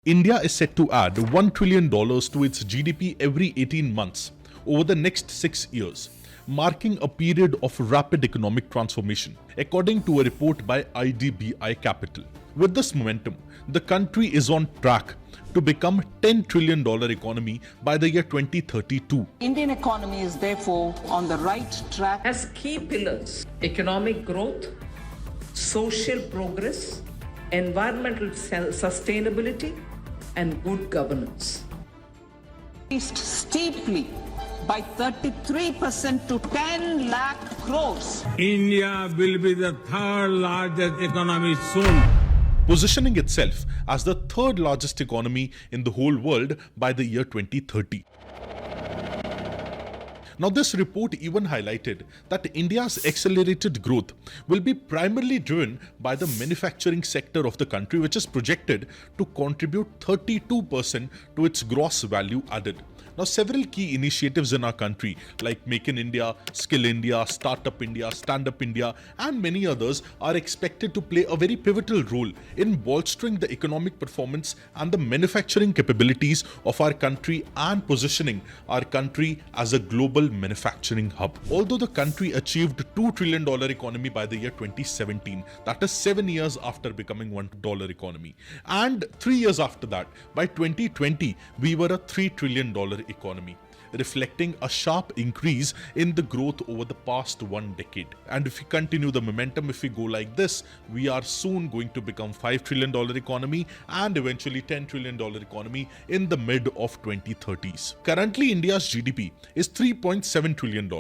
India is set to add $1 trillion to its GDP every 18 months over the next 6 years, marking a period of rapid economic transformation, according to a report by IDBI Capital. With this momentum, the country is on track to become $10 trillion economy by the year 2032. Indian economy is therefore on the right track. Has key pillars: economic growth, social progress, environmental sustainability, and good governance. Increased steeply by 33% to 10 lakh crores. India will be the third largest economy soon, positioning itself as the third largest economy in the whole world by the year 2030. Now, this report even highlighted that India's accelerated growth will be primarily driven by the manufacturing sector of the country, which is projected to contribute 32% to its gross value added. Now, several key initiatives in our country like Make in India, Skill India, Startup India, Standup India, and many others are expected to play a very pivotal role in bolstering the economic performance and the manufacturing capabilities of our country and positioning our country as a global manufacturing hub. Although the country achieved $2 trillion economy by the year 2017, that is 7 years after becoming $1 economy, and 3 years after that, by 2020, we were a $3 trillion economy, reflecting a sharp increase in the growth over the past 1 decade. And if we continue the momentum, if we go like this, we are soon going to become $5 trillion economy and eventually $10 trillion economy in the mid of 2030s. Currently, India's GDP is $3.7 trillion,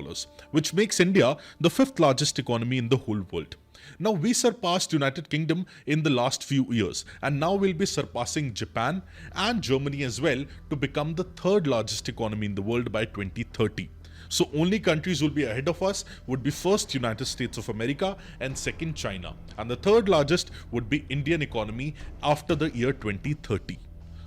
which makes India the 5th largest economy in the whole world. Now, we surpassed United Kingdom in the last few years, and now we'll be surpassing Japan and Germany as well to become the 3rd largest economy in the world by 2030. So only countries will be ahead of us would be first United States of America and second China, and the 3rd largest would be Indian economy after the year 2030.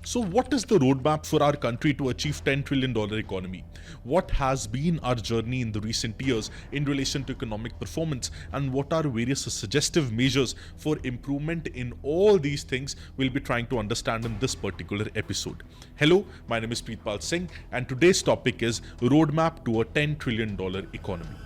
So what is the roadmap for our country to achieve $10 trillion economy? What has been our journey in the recent years in relation to economic performance, and what are various suggestive measures for improvement in all these things we'll be trying to understand in this particular episode. Hello, my name is Preetpal Singh, and today's topic is Roadmap to a $10 trillion economy.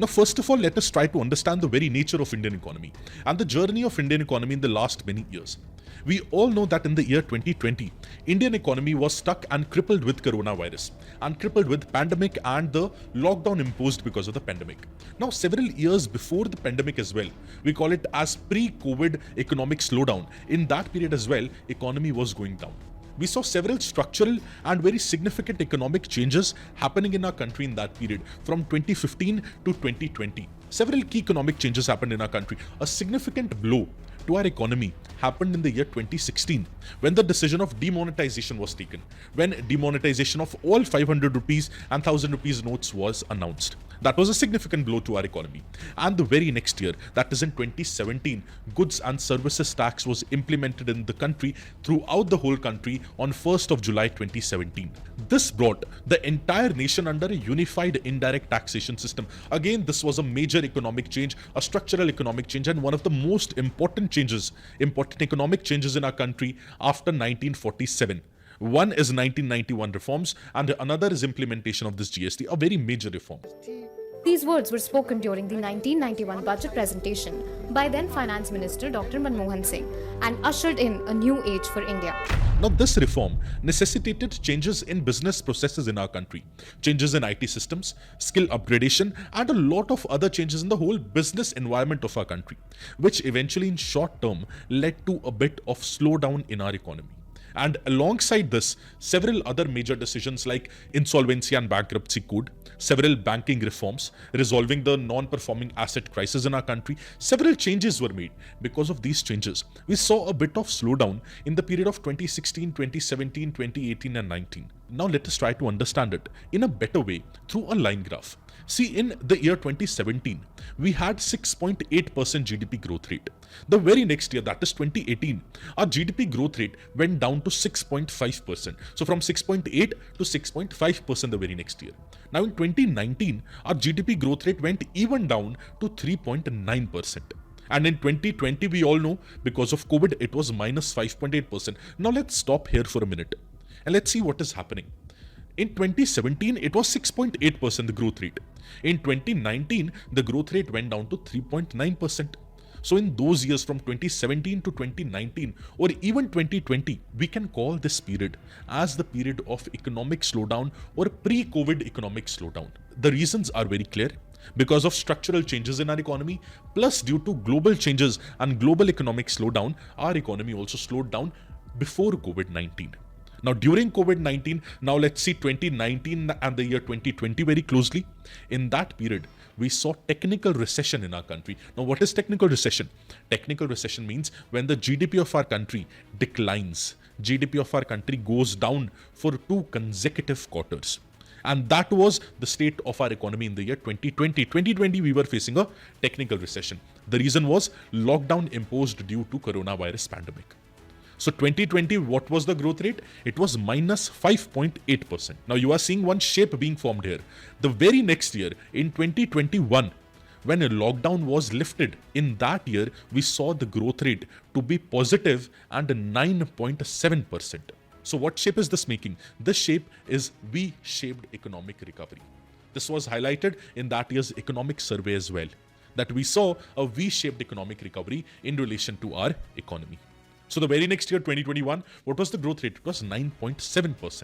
Now, first of all, let us try to understand the very nature of Indian economy and the journey of Indian economy in the last many years. We all know that in the year 2020, Indian economy was stuck and crippled with coronavirus and crippled with pandemic and the lockdown imposed because of the pandemic. Now, several years before the pandemic as well, we call it as pre-COVID economic slowdown. In that period as well, economy was going down. We saw several structural and very significant economic changes happening in our country in that period from 2015 to 2020. Several key economic changes happened in our country. A significant blow to our economy happened in the year 2016 when the decision of demonetization was taken, when demonetization of all 500 rupees and 1000 rupees notes was announced. That was a significant blow to our economy. And the very next year, that is in 2017, goods and services tax was implemented in the country throughout the whole country on 1st of July 2017. This brought the entire nation under a unified indirect taxation system. Again, this was a major economic change, a structural economic change, and one of the most important economic changes in our country after 1947. One is 1991 reforms and another is implementation of this GST, a very major reform. These words were spoken during the 1991 budget presentation by then Finance Minister Dr. Manmohan Singh and ushered in a new age for India. Now, this reform necessitated changes in business processes in our country, changes in IT systems, skill upgradation, and a lot of other changes in the whole business environment of our country, which eventually in short term led to a bit of slowdown in our economy. And alongside this, several other major decisions like insolvency and bankruptcy code, several banking reforms, resolving the non-performing asset crisis in our country, several changes were made. Because of these changes, we saw a bit of slowdown in the period of 2016, 2017, 2018 and 19. Now let us try to understand it in a better way through a line graph. See, in the year 2017, we had 6.8% GDP growth rate. The very next year, that is 2018, our GDP growth rate went down to 6.5%. So from 6.8 to 6.5% the very next year. Now in 2019, our GDP growth rate went even down to 3.9%. And in 2020, we all know because of COVID, it was minus 5.8%. Now let's stop here for a minute and let's see what is happening. In 2017, it was 6.8% the growth rate. In 2019, the growth rate went down to 3.9%. So in those years from 2017 to 2019 or even 2020, we can call this period as the period of economic slowdown or pre-COVID economic slowdown. The reasons are very clear. Because of structural changes in our economy, plus due to global changes and global economic slowdown, our economy also slowed down before COVID-19. Now during COVID-19, now let's see 2019 and the year 2020 very closely. In that period, we saw technical recession in our country. Now what is technical recession? Technical recession means when the GDP of our country declines. GDP of our country goes down for 2 consecutive quarters. And that was the state of our economy in the year 2020. 2020, we were facing a technical recession. The reason was lockdown imposed due to coronavirus pandemic. So 2020, what was the growth rate? It was minus 5.8%. Now you are seeing one shape being formed here. The very next year, in 2021, when a lockdown was lifted, in that year, we saw the growth rate to be positive and 9.7%. So what shape is this making? This shape is V-shaped economic recovery. This was highlighted in that year's economic survey as well, that we saw a V-shaped economic recovery in relation to our economy. So the very next year, 2021, what was the growth rate? It was 9.7%.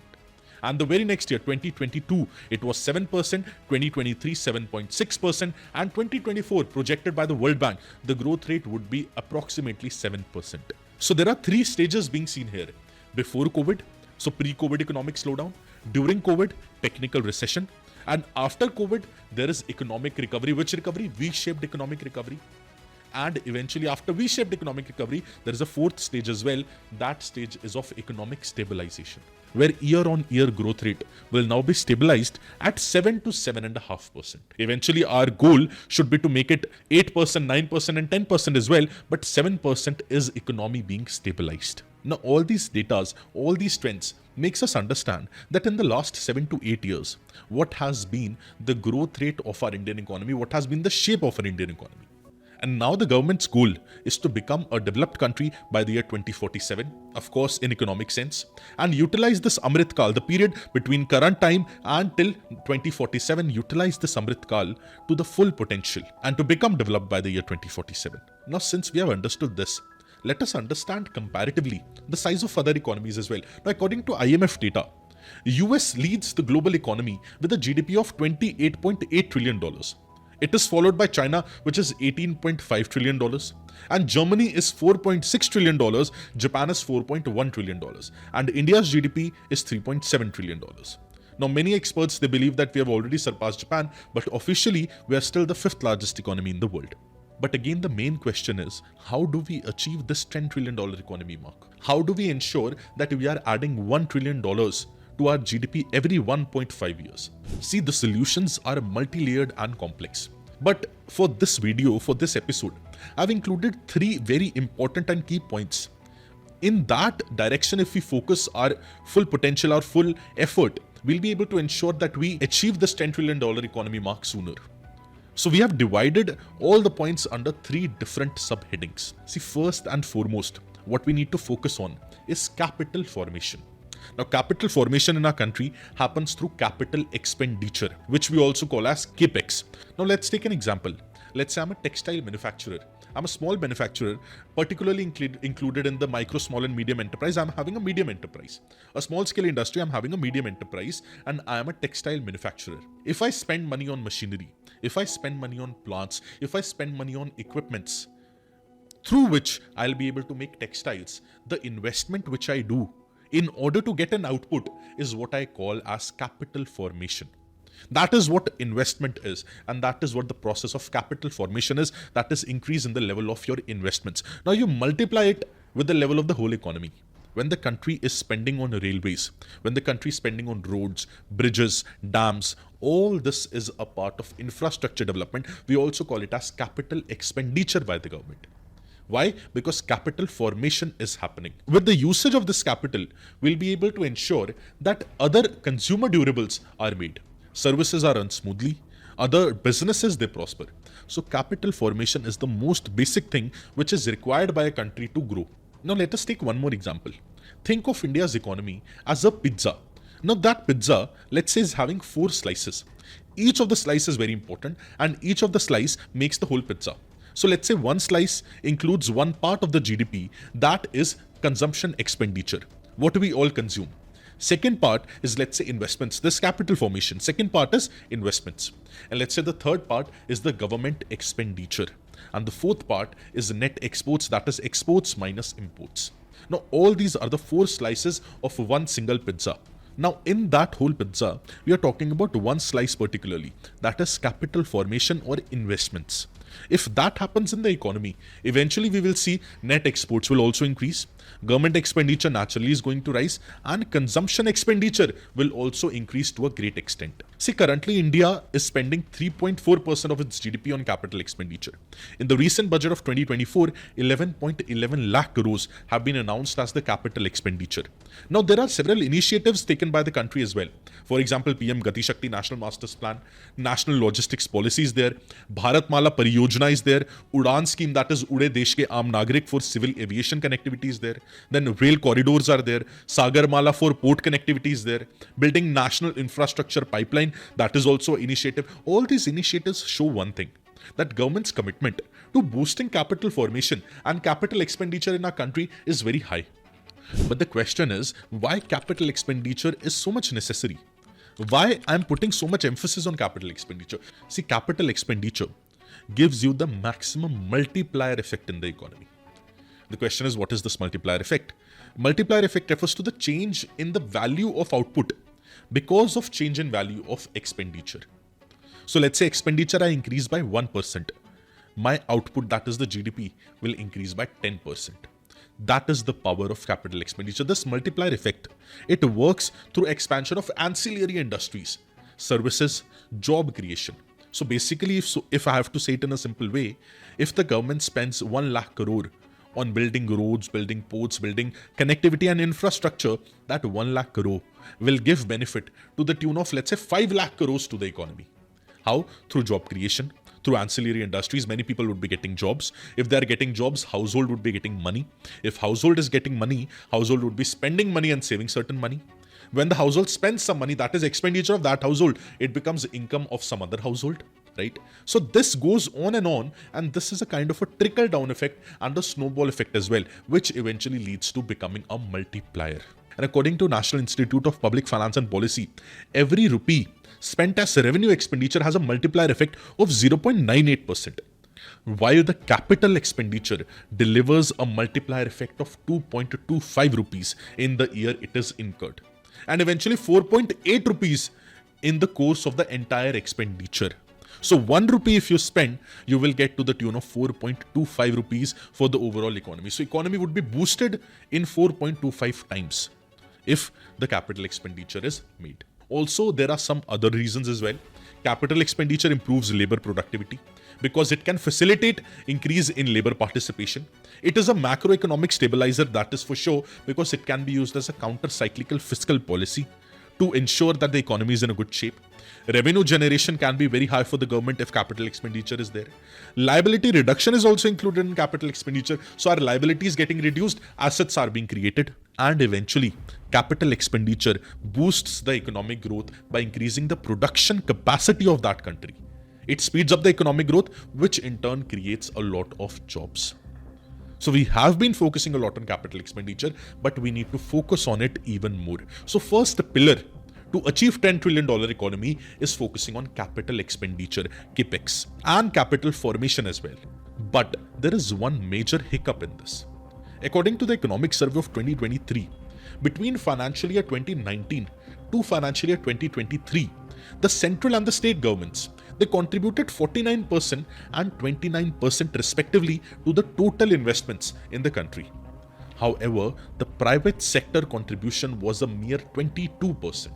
And the very next year, 2022, it was 7%, 2023, 7.6%, and 2024, projected by the World Bank, the growth rate would be approximately 7%. So there are 3 stages being seen here. Before COVID, so pre-COVID economic slowdown, during COVID, technical recession, and after COVID, there is economic recovery. Which recovery? V-shaped economic recovery. And eventually after V-shaped economic recovery, there is a 4th stage as well. That stage is of economic stabilization, where year-on-year growth rate will now be stabilized at 7 to 7.5%. Eventually, our goal should be to make it 8%, 9% and 10% as well, but 7% is economy being stabilized. Now, all these datas, all these trends makes us understand that in the last 7 to 8 years, what has been the growth rate of our Indian economy, what has been the shape of our Indian economy. And now the government's goal is to become a developed country by the year 2047, of course in economic sense, and utilize this Amrit Kal, the period between current time and till 2047, utilize this Amrit Kal to the full potential and to become developed by the year 2047. Now, since we have understood this, let us understand comparatively the size of other economies as well. Now, according to IMF data, US leads the global economy with a GDP of $28.8 trillion. It is followed by China, which is $18.5 trillion, and Germany is $4.6 trillion, Japan is $4.1 trillion, and India's GDP is $3.7 trillion. Now, many experts, they believe that we have already surpassed Japan, but officially, we are still the 5th largest economy in the world. But again, the main question is, how do we achieve this $10 trillion economy mark? How do we ensure that we are adding $1 trillion to our GDP every 1.5 years? See, the solutions are multi-layered and complex. But for this video, for this episode, I've included 3 very important and key points. In that direction, if we focus our full potential, our full effort, we'll be able to ensure that we achieve this $10 trillion economy mark sooner. So we have divided all the points under 3 different subheadings. See, first and foremost, what we need to focus on is capital formation. Now, capital formation in our country happens through capital expenditure, which we also call as CAPEX. Now, let's take an example. Let's say I'm a textile manufacturer. I'm a small manufacturer, particularly included in the micro, small and medium enterprise. I'm having a medium enterprise. A small scale industry, I'm having a medium enterprise, and I am a textile manufacturer. If I spend money on machinery, if I spend money on plants, if I spend money on equipments, through which I'll be able to make textiles, the investment which I do in order to get an output is what I call as capital formation. That is what investment is, and that is what the process of capital formation is. That is increase in the level of your investments. Now you multiply it with the level of the whole economy. when the country is spending on railways, when the country is spending on roads, bridges, dams, all this is a part of infrastructure development. We also call it as capital expenditure by the government. Why? Because capital formation is happening. With the usage of this capital, we'll be able to ensure that other consumer durables are made. Services are run smoothly. Other businesses, they prosper. So capital formation is the most basic thing which is required by a country to grow. Now let us take one more example. Think of India's economy as a pizza. Now that pizza, let's say, is having 4 slices. Each of the slices is very important and each of the slice makes the whole pizza. So let's say one slice includes one part of the GDP, that is consumption expenditure, what we all consume. Second part is, let's say, investments, this capital formation. Second part is investments. And let's say the third part is the government expenditure. And the fourth part is net exports, that is exports minus imports. Now all these are the 4 slices of one single pizza. Now in that whole pizza, we are talking about one slice particularly, that is capital formation or investments. If that happens in the economy, eventually we will see net exports will also increase, government expenditure naturally is going to rise, and consumption expenditure will also increase to a great extent. See, currently India is spending 3.4% of its GDP on capital expenditure. In the recent budget of 2024, 11.11 lakh crores have been announced as the capital expenditure. Now there are several initiatives taken by the country as well. For example, PM Gati Shakti National Masters Plan, National Logistics Policy is there, Bharat Mala Pariyojana is there, Udan scheme, that is Ude Desh ke Aam Nagrik for civil aviation connectivity is there, then rail corridors are there, Sagar Mala for port connectivity is there, building national infrastructure pipeline, that is also an initiative. All these initiatives show one thing, that government's commitment to boosting capital formation and capital expenditure in our country is very high. But the question is, why capital expenditure is so much necessary? Why I'm putting so much emphasis on capital expenditure? See, capital expenditure gives you the maximum multiplier effect in the economy. The question is, what is this multiplier effect? Multiplier effect refers to the change in the value of output because of change in value of expenditure. So let's say expenditure I increase by 1%. My output, that is the GDP, will increase by 10%. That is the power of capital expenditure. This multiplier effect, it works through expansion of ancillary industries, services, job creation. So basically, if I have to say it in a simple way, if the government spends 1 lakh crore on building roads, building ports, building connectivity and infrastructure, that 1 lakh crore will give benefit to the tune of, let's say, 5 lakh crores to the economy. How? Through job creation. Through ancillary industries, many people would be getting jobs. If they are getting jobs, household would be getting money. If household is getting money, household would be spending money and saving certain money. When the household spends some money, that is expenditure of that household, it becomes income of some other household, right? So this goes on, and this is a kind of a trickle-down effect and a snowball effect as well, which eventually leads to becoming a multiplier. And according to National Institute of Public Finance and Policy, every rupee spent as revenue expenditure has a multiplier effect of 0.98%, while the capital expenditure delivers a multiplier effect of 2.25 rupees in the year it is incurred, and eventually 4.8 rupees in the course of the entire expenditure. So 1 rupee if you spend, you will get to the tune of 4.25 rupees for the overall economy. So economy would be boosted in 4.25 times if the capital expenditure is made. Also, there are some other reasons as well. Capital expenditure improves labor productivity because it can facilitate increase in labor participation. It is a macroeconomic stabilizer, that is for sure, because it can be used as a counter-cyclical fiscal policy to ensure that the economy is in a good shape. Revenue generation can be very high for the government if capital expenditure is there. Liability reduction is also included in capital expenditure. So our liability is getting reduced, assets are being created. And eventually, capital expenditure boosts the economic growth by increasing the production capacity of that country. It speeds up the economic growth, which in turn creates a lot of jobs. So we have been focusing a lot on capital expenditure, but we need to focus on it even more. So first pillar to achieve $10 trillion economy is focusing on capital expenditure, capex, and capital formation as well. But there is one major hiccup in this. According to the Economic Survey of 2023, between financial year 2019 to financial year 2023, the central and the state governments, they contributed 49% and 29% respectively to the total investments in the country. However, the private sector contribution was a mere 22%,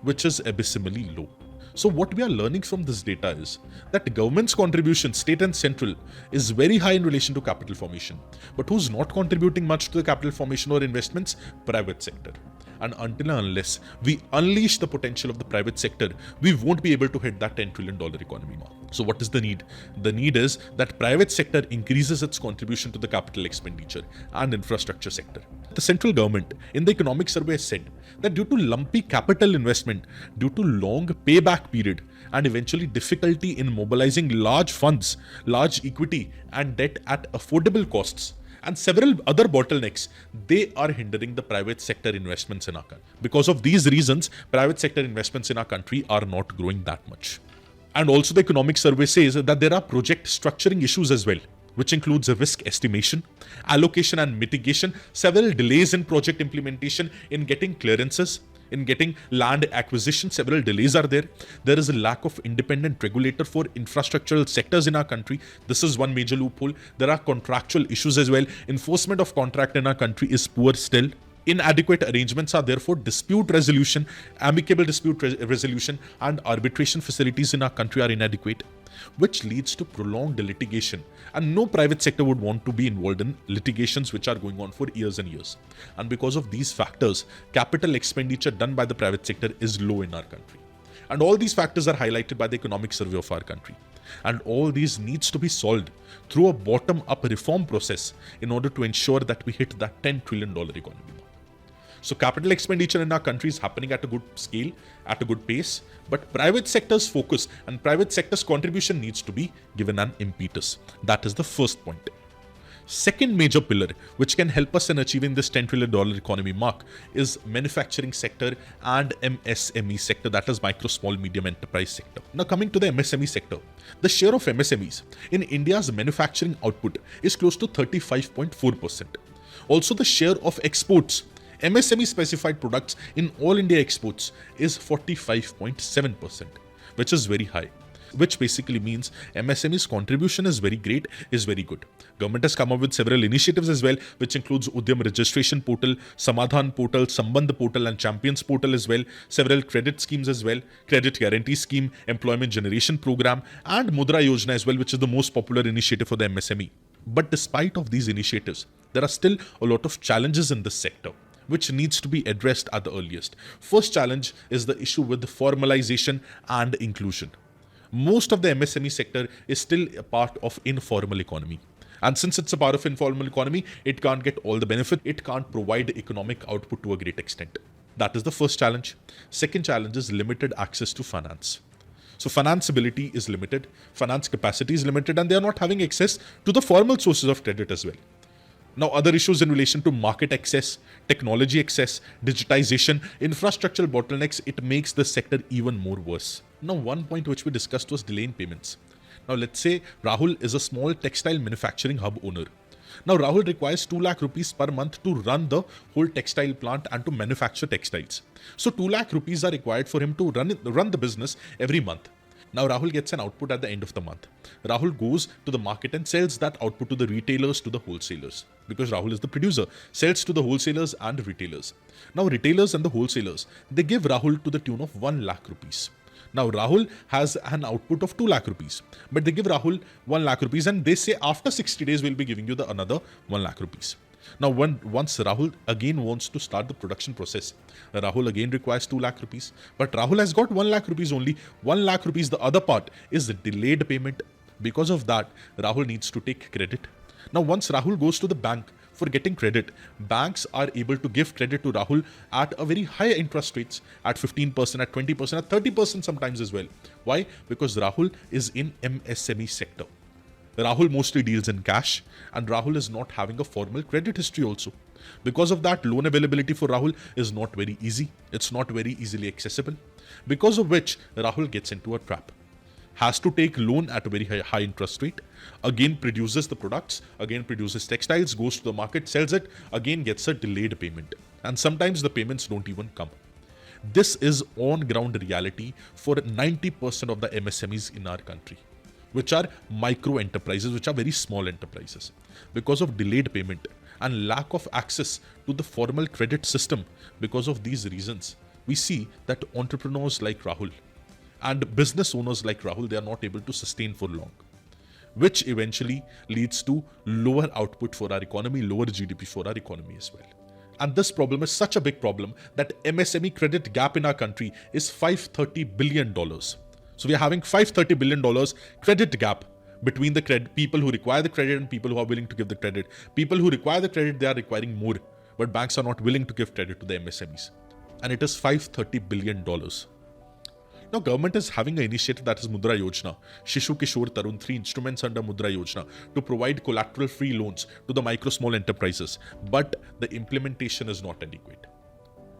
which is abysmally low. So what we are learning from this data is that government's contribution, state and central, is very high in relation to capital formation. But who's not contributing much to the capital formation or investments? Private sector. And until and unless we unleash the potential of the private sector, we won't be able to hit that $10 trillion economy mark. So what is the need? The need is that private sector increases its contribution to the capital expenditure and infrastructure sector. The central government in the economic survey said that due to lumpy capital investment, due to long payback period, and eventually difficulty in mobilizing large funds, large equity and debt at affordable costs, and several other bottlenecks, they are hindering the private sector investments in our country. Because of these reasons, private sector investments in our country are not growing that much. And also the economic survey says that there are project structuring issues as well, which includes risk estimation, allocation and mitigation, several delays in project implementation, in getting clearances, in getting land acquisition, several delays are there. There is a lack of independent regulator for infrastructural sectors in our country. This is one major loophole. There are contractual issues as well. Enforcement of contract in our country is poor still. Inadequate arrangements are there for dispute resolution, amicable dispute resolution, and arbitration facilities in our country are inadequate, which leads to prolonged litigation. And no private sector would want to be involved in litigations which are going on for years and years. And because of these factors, capital expenditure done by the private sector is low in our country. And all these factors are highlighted by the economic survey of our country. And all these needs to be solved through a bottom-up reform process in order to ensure that we hit that $10 trillion economy. So capital expenditure in our country is happening at a good scale, at a good pace, but private sector's focus and private sector's contribution needs to be given an impetus. That is the first point. Second major pillar which can help us in achieving this $10 trillion economy mark is manufacturing sector and MSME sector, that is micro, small, medium enterprise sector. Now coming to the MSME sector, the share of MSMEs in India's manufacturing output is close to 35.4%. Also the share of exports, MSME specified products in all India exports is 45.7%, which is very high, which basically means MSME's contribution is very great, is very good. Government has come up with several initiatives as well, which includes Udyam Registration Portal, Samadhan Portal, Sambandh Portal and Champions Portal as well, several credit schemes as well, Credit Guarantee Scheme, Employment Generation Program and Mudra Yojana as well, which is the most popular initiative for the MSME. But despite of these initiatives, there are still a lot of challenges in this sector, which needs to be addressed at the earliest. First challenge is the issue with the formalization and inclusion. Most of the MSME sector is still a part of informal economy. And since it's a part of informal economy, it can't get all the benefit. It can't provide economic output to a great extent. That is the first challenge. Second challenge is limited access to finance. So financeability is limited, finance capacity is limited, and they are not having access to the formal sources of credit as well. Now, other issues in relation to market access, technology access, digitization, infrastructural bottlenecks, it makes the sector even more worse. Now, one point which we discussed was delay in payments. Now, let's say Rahul is a small textile manufacturing hub owner. Now, Rahul requires 2 lakh rupees per month to run the whole textile plant and to manufacture textiles. So, 2 lakh rupees are required for him to run the business every month. Now Rahul gets an output at the end of the month. Rahul goes to the market and sells that output to the retailers, to the wholesalers. Because Rahul is the producer, sells to the wholesalers and retailers. Now retailers and the wholesalers, they give Rahul to the tune of 1 lakh rupees. Now Rahul has an output of 2 lakh rupees. But they give Rahul 1 lakh rupees and they say after 60 days we'll be giving you another 1 lakh rupees. Now, once Rahul again wants to start the production process, Rahul again requires 2 lakh rupees. But Rahul has got 1 lakh rupees only. 1 lakh rupees, the other part, is the delayed payment. Because of that, Rahul needs to take credit. Now, once Rahul goes to the bank for getting credit, banks are able to give credit to Rahul at a very high interest rates, at 15%, at 20%, at 30% sometimes as well. Why? Because Rahul is in MSME sector. Rahul mostly deals in cash and Rahul is not having a formal credit history also. Because of that, loan availability for Rahul is not very easy. It's not very easily accessible. Because of which, Rahul gets into a trap. Has to take loan at a very high interest rate, again produces the products, again produces textiles, goes to the market, sells it, again gets a delayed payment. And sometimes the payments don't even come. This is on-ground reality for 90% of the MSMEs in our country, which are micro enterprises, which are very small enterprises. Because of delayed payment, and lack of access to the formal credit system. Because of these reasons, we see that entrepreneurs like Rahul and business owners like Rahul, they are not able to sustain for long, which eventually leads to lower output for our economy, lower GDP for our economy as well. And this problem is such a big problem that MSME credit gap in our country is $530 billion. So we are having $530 billion credit gap between the people who require the credit and people who are willing to give the credit. People who require the credit, they are requiring more, but banks are not willing to give credit to the MSMEs. And it is $530 billion. Now, government is having an initiative that is Mudra Yojana, Shishu Kishore Tarun, 3 instruments under Mudra Yojana to provide collateral-free loans to the micro small enterprises. But the implementation is not adequate.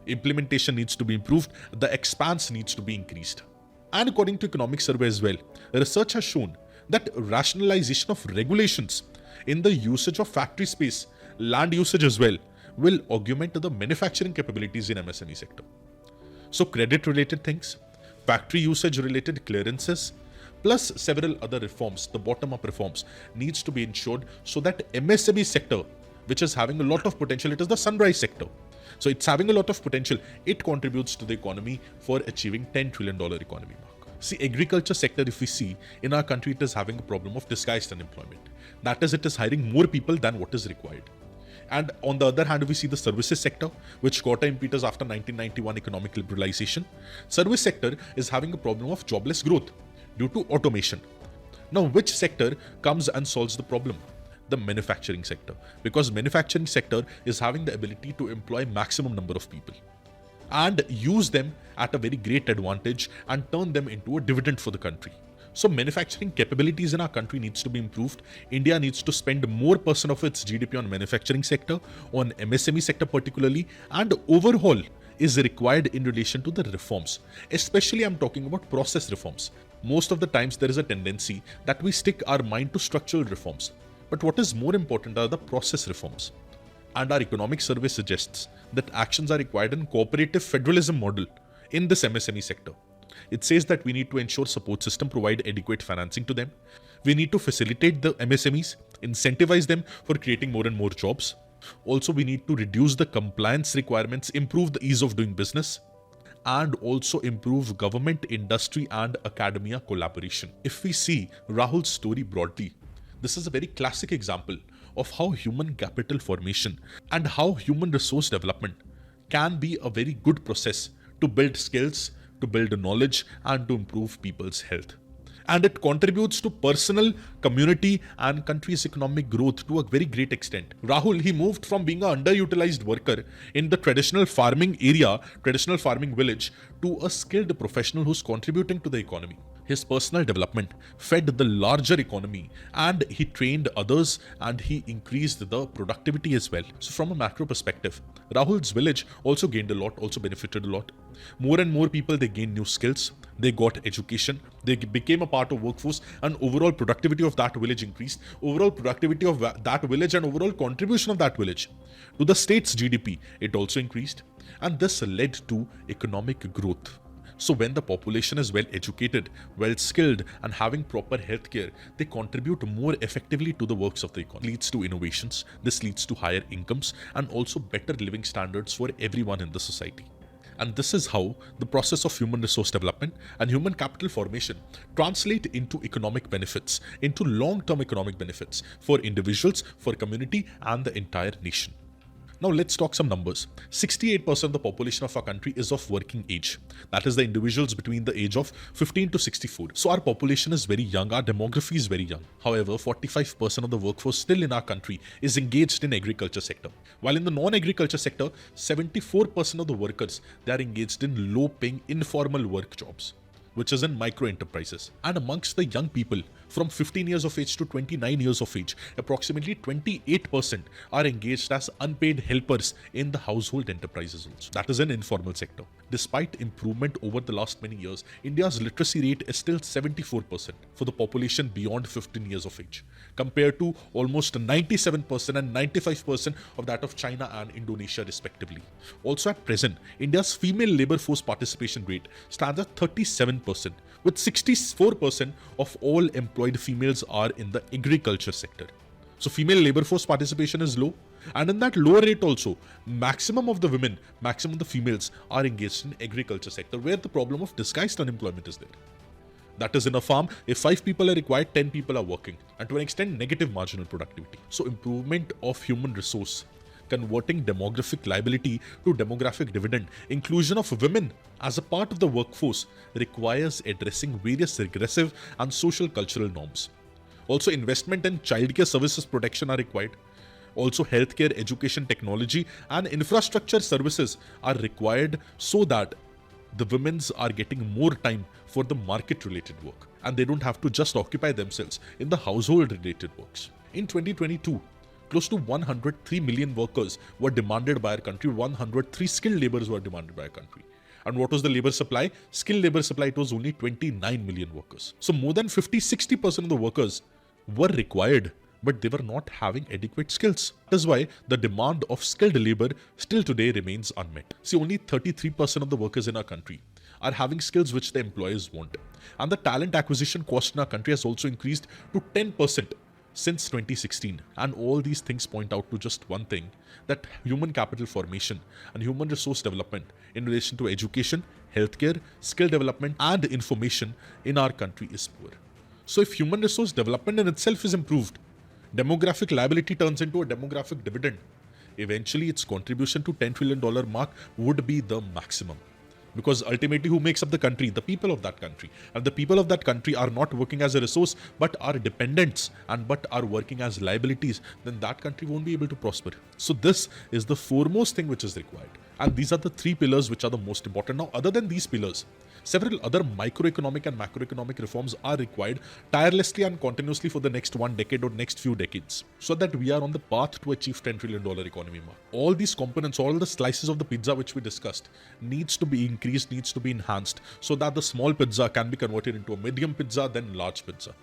Implementation needs to be improved. The expanse needs to be increased. And according to economic survey as well, research has shown that rationalization of regulations in the usage of factory space, land usage as well, will augment the manufacturing capabilities in MSME sector. So credit-related things, factory usage related clearances, plus several other reforms, the bottom-up reforms, needs to be ensured so that MSME sector, which is having a lot of potential, it is the sunrise sector. So it's having a lot of potential. It contributes to the economy for achieving $10 trillion economy mark. See, agriculture sector, if we see, in our country, it is having a problem of disguised unemployment. That is, it is hiring more people than what is required. And on the other hand, we see the services sector, which got an impetus after 1991 economic liberalization. Service sector is having a problem of jobless growth due to automation. Now, which sector comes and solves the problem? The manufacturing sector. Because manufacturing sector is having the ability to employ maximum number of people and use them at a very great advantage and turn them into a dividend for the country. So manufacturing capabilities in our country needs to be improved. India needs to spend more % of its GDP on manufacturing sector, on MSME sector particularly, and overhaul is required in relation to the reforms. Especially I'm talking about process reforms. Most of the times there is a tendency that we stick our mind to structural reforms. But what is more important are the process reforms. And our economic survey suggests that actions are required in cooperative federalism model in this MSME sector. It says that we need to ensure support system provide adequate financing to them. We need to facilitate the MSMEs, incentivize them for creating more and more jobs. Also, we need to reduce the compliance requirements, improve the ease of doing business, and also improve government, industry, and academia collaboration. If we see Rahul's story broadly, this is a very classic example of how human capital formation and how human resource development can be a very good process to build skills, to build knowledge, and to improve people's health. And it contributes to personal, community, and country's economic growth to a very great extent. Rahul, he moved from being an underutilized worker in the traditional farming area, traditional farming village, to a skilled professional who's contributing to the economy. His personal development fed the larger economy, and he trained others, and he increased the productivity as well. So from a macro perspective, Rahul's village also gained a lot, also benefited a lot. More and more people, they gained new skills, they got education, they became a part of workforce, and overall productivity of that village increased. Overall productivity of that village and overall contribution of that village to the state's GDP, it also increased. And this led to economic growth. So when the population is well educated, well skilled, and having proper healthcare, they contribute more effectively to the works of the economy. This leads to innovations, this leads to higher incomes, and also better living standards for everyone in the society. And this is how the process of human resource development and human capital formation translate into economic benefits, into long-term economic benefits for individuals, for community, and the entire nation. Now let's talk some numbers. 68% of the population of our country is of working age. That is the individuals between the age of 15 to 64. So our population is very young, our demography is very young. However, 45% of the workforce still in our country is engaged in agriculture sector. While in the non-agriculture sector, 74% of the workers, they are engaged in low-paying informal work jobs, which is in micro enterprises. And amongst the young people, from 15 years of age to 29 years of age, approximately 28% are engaged as unpaid helpers in the household enterprises also. That is an informal sector. Despite improvement over the last many years, India's literacy rate is still 74% for the population beyond 15 years of age, compared to almost 97% and 95% of that of China and Indonesia respectively. Also at present, India's female labor force participation rate stands at 37%, with 64% of all employed females are in the agriculture sector. So female labor force participation is low, And in that lower rate also, maximum of the women, maximum of the females are engaged in agriculture sector where the problem of disguised unemployment is there. That is, in a farm, if 5 people are required, 10 people are working, and to an extent negative marginal productivity. So improvement of human resource, converting demographic liability to demographic dividend, inclusion of women as a part of the workforce requires addressing various regressive and social cultural norms. Also, investment in childcare services protection are required. Also, healthcare, education, technology and infrastructure services are required so that the women's are getting more time for the market related work and they don't have to just occupy themselves in the household related works. In 2022, close to 103 million workers were demanded by our country. 103 skilled laborers were demanded by our country. And what was the labor supply? Skilled labor supply, it was only 29 million workers. So more than 50-60% of the workers were required, but they were not having adequate skills. That is why the demand of skilled labor still today remains unmet. See, only 33% of the workers in our country are having skills which the employers want. And the talent acquisition cost in our country has also increased to 10% since 2016. And all these things point out to just one thing, that human capital formation and human resource development in relation to education, healthcare, skill development and information in our country is poor. So if human resource development in itself is improved, demographic liability turns into a demographic dividend, eventually its contribution to $10 trillion mark would be the maximum. Because ultimately who makes up the country? The people of that country. And the people of that country are not working as a resource but are dependents and but are working as liabilities, then that country won't be able to prosper. So this is the foremost thing which is required. And these are the 3 pillars which are the most important. Now, other than these pillars, several other microeconomic and macroeconomic reforms are required tirelessly and continuously for the next 1 decade or next few decades, so that we are on the path to achieve $10 trillion economy mark. All these components, all the slices of the pizza which we discussed needs to be increased, needs to be enhanced, so that the small pizza can be converted into a medium pizza, then large pizza.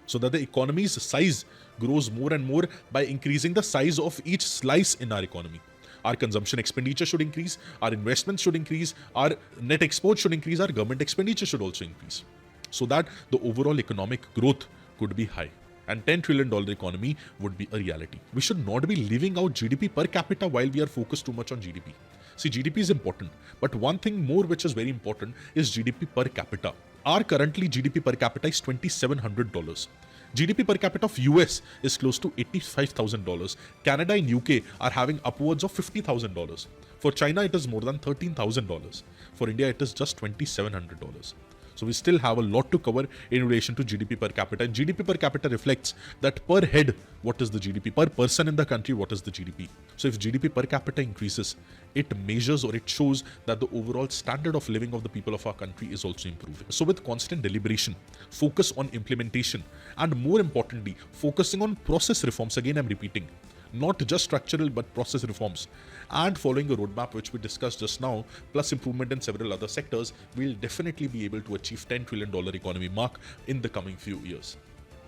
So that the economy's size grows more and more by increasing the size of each slice in our economy. Our consumption expenditure should increase, our investments should increase, our net export should increase, our government expenditure should also increase, so that the overall economic growth could be high and $10 trillion economy would be a reality. We should not be leaving out GDP per capita while we are focused too much on GDP. See, GDP is important, but one thing more which is very important is GDP per capita. Our currently GDP per capita is $2,700. GDP per capita of US is close to $85,000. Canada and UK are having upwards of $50,000. For China, it is more than $13,000. For India, it is just $2,700. So we still have a lot to cover in relation to GDP per capita. And GDP per capita reflects that per head, what is the GDP? Per person in the country, what is the GDP? So if GDP per capita increases, it measures or it shows that the overall standard of living of the people of our country is also improving. So with constant deliberation, focus on implementation, and more importantly, focusing on process reforms, again I'm repeating, not just structural but process reforms, and following a roadmap which we discussed just now, plus improvement in several other sectors, we'll definitely be able to achieve $10 trillion economy mark in the coming few years.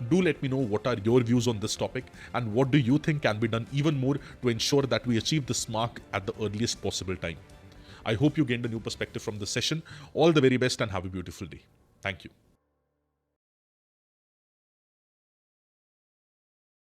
Do let me know what are your views on this topic and what do you think can be done even more to ensure that we achieve this mark at the earliest possible time. I hope you gained a new perspective from this session. All the very best and have a beautiful day. Thank you.